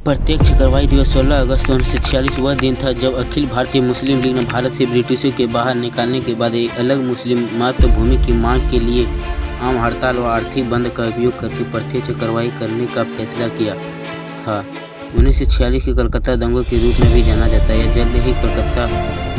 प्रत्यक्ष कार्रवाई दिवस 16 अगस्त 1946 वह दिन था जब अखिल भारतीय मुस्लिम लीग ने भारत से ब्रिटिशों के बाहर निकालने के बाद एक अलग मुस्लिम मातृभूमि की मांग के लिए आम हड़ताल और आर्थिक बंद का उपयोग करके प्रत्यक्ष कार्रवाई करने का फैसला किया था। 1946 के कलकत्ता दंगों के रूप में भी जाना जाता है। यह जल्द ही कलकत्ता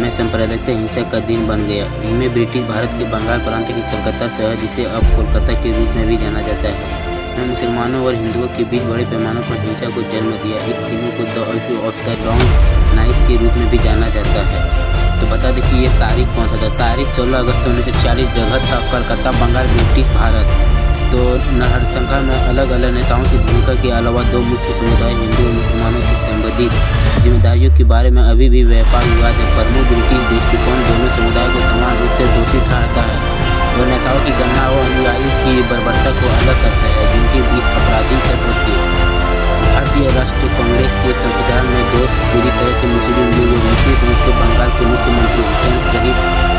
में सांप्रदायिक हिंसा का दिन बन गया। इनमें ब्रिटिश भारत के बंगाल प्रांत के कलकत्ता शहर, जिसे अब कोलकाता के रूप में भी जाना जाता है, में मुसलमानों और हिंदुओं के बीच बड़े पैमाने पर हिंसा को जन्म दिया। इस दिनों को the issue of the long night के रूप में भी जाना जाता है। तो बता दें कि ये तारीख कौन सा था। तारीख 16 अगस्त 1946, जगह था कलकत्ता, बंगाल, ब्रिटिश भारत। तो नरसंहार में अलग अलग नेताओं की भूमिका के अलावा दो मुख्य समुदाय हिंदू और मुसलमानों से संबंधित जिम्मेदारियों के बारे में अभी भी व्यापक विवाद है। प्रमुख ब्रिटिश दृष्टिकोण दोनों समुदायों को समान रूप से दोषी ठहराता है और नेताओं की गणना और अनुयायियों की बर्बरता को अलग करता है, जिनके बीच आपराधिक तत्व थे। भारतीय राष्ट्रीय कांग्रेस के संविधान में दोष पूरी तरह से मुस्लिम लीग और विशेष रूप से बंगाल के मुख्यमंत्री हुसैन शहीद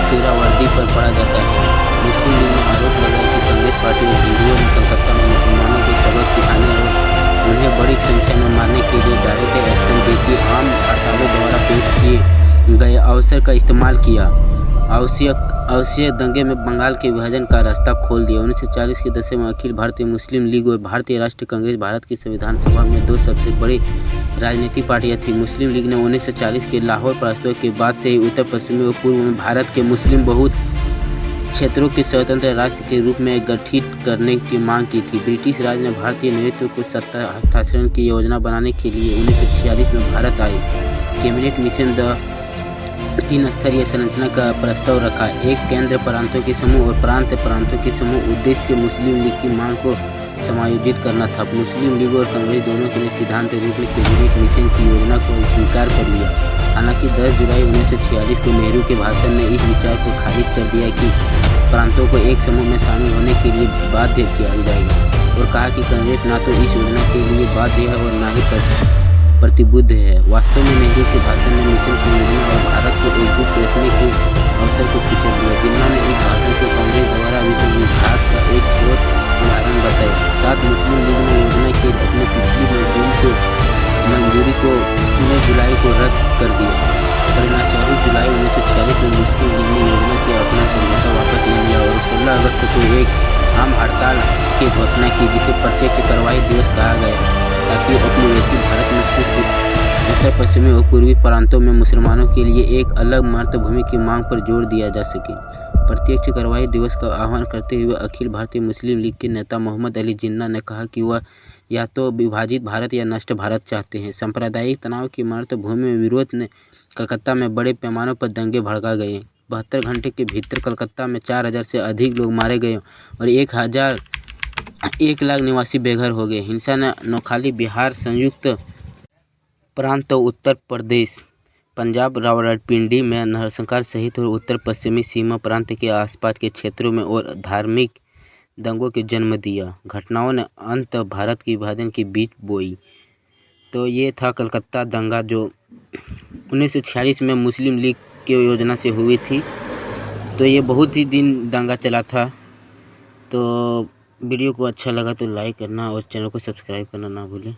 सोहरावर्दी पर पड़ा जाता है। मुस्लिम लीग ने आरोप लगाया कि कांग्रेस पार्टी और हिंदुओं ने कलकत्ता में मुसलमानों को सबक सिखाने और उन्हें बड़ी संख्या में मारने के लिए डायरेक्ट एक्शन डे की आम हड़तालों द्वारा पेश किए गए अवसर का इस्तेमाल किया। आवश्यक दंगे में बंगाल के विभाजन का रास्ता खोल दिया। 1940 के दशक में अखिल भारतीय मुस्लिम लीग और भारतीय राष्ट्रीय कांग्रेस भारत की संविधान सभा में दो सबसे बड़ी राजनीतिक पार्टियां थीं। मुस्लिम लीग ने 1940 के लाहौर प्रस्ताव के बाद से ही उत्तर पश्चिमी और पूर्व में भारत के मुस्लिम बहुत क्षेत्रों के स्वतंत्र राष्ट्र के रूप में गठित करने की मांग की थी। ब्रिटिश राज ने भारतीय नेतृत्व को सत्ता हस्तांतरण की योजना बनाने के लिए 1946 में भारत आए। कैबिनेट मिशन द 3 स्तरीय संरचना का प्रस्ताव रखा। एक केंद्र प्रांतों के समूह और प्रांत प्रांतों के समूह। उद्देश्य मुस्लिम लीग की मांग को समायोजित करना था। मुस्लिम लीग और कांग्रेस दोनों ने सिद्धांत रूप में कैबिनेट मिशन की योजना को स्वीकार कर लिया। हालांकि 10 जुलाई 1946 को नेहरू के भाषण ने इस विचार को खारिज कर दिया कि प्रांतों को एक समूह में शामिल होने के लिए बाध्य किया जाएगा और कहा कि कांग्रेस न तो इस योजना के लिए बाध्य है और न ही प्रतिबद्ध है। वास्तव में नेहरू के भाषण ने मिशन की योजना और भारत को एकजुट रखने के अवसर को पिछड़ दिया। जिन्ना ने इस भाषण को कांग्रेस द्वारा विश्व विघात का एक और उदाहरण बताया। साथ मुस्लिम लीग ने योजना की अपनी पिछली मंजूरी को 19 जुलाई को रद्द कर दिया। परिणामस्वरूप जुलाई 1946 में मुस्लिम लीग ने योजना से अपना समझौता वापस ले लिया और 16 अगस्त को एक आम हड़ताल की घोषणा की, जिसे प्रत्यक्ष कार्रवाई दिवस कहा गया, ताकि उपनिवेशित भारत में कुछ उत्तर पश्चिमी और पूर्वी प्रांतों में मुसलमानों के लिए एक अलग मातृभूमि की मांग पर जोर दिया जा सके। प्रत्यक्ष कार्रवाई दिवस का आह्वान करते हुए अखिल भारतीय मुस्लिम लीग के नेता मोहम्मद अली जिन्ना ने कहा कि वह या तो विभाजित भारत या नष्ट भारत चाहते हैं। सांप्रदायिक तनाव की मातृभूमि में विरोध ने कलकत्ता में बड़े पैमाने पर दंगे भड़का गए। 72 घंटे के भीतर कलकत्ता में 4000 से अधिक लोग मारे गए और 1 लाख निवासी बेघर हो गए। हिंसा ने नौखाली, बिहार, संयुक्त प्रांत, उत्तर प्रदेश, पंजाब, रावलपिंडी में नरसंहार सहित और उत्तर पश्चिमी सीमा प्रांत के आसपास के क्षेत्रों में और धार्मिक दंगों के जन्म दिया। घटनाओं ने अंत भारत के विभाजन के बीच बोई। तो ये था कलकत्ता दंगा जो 1946 में मुस्लिम लीग की योजना से हुई थी। तो ये बहुत ही दिन दंगा चला था। तो वीडियो को अच्छा लगा तो लाइक करना और चैनल को सब्सक्राइब करना ना भूलें।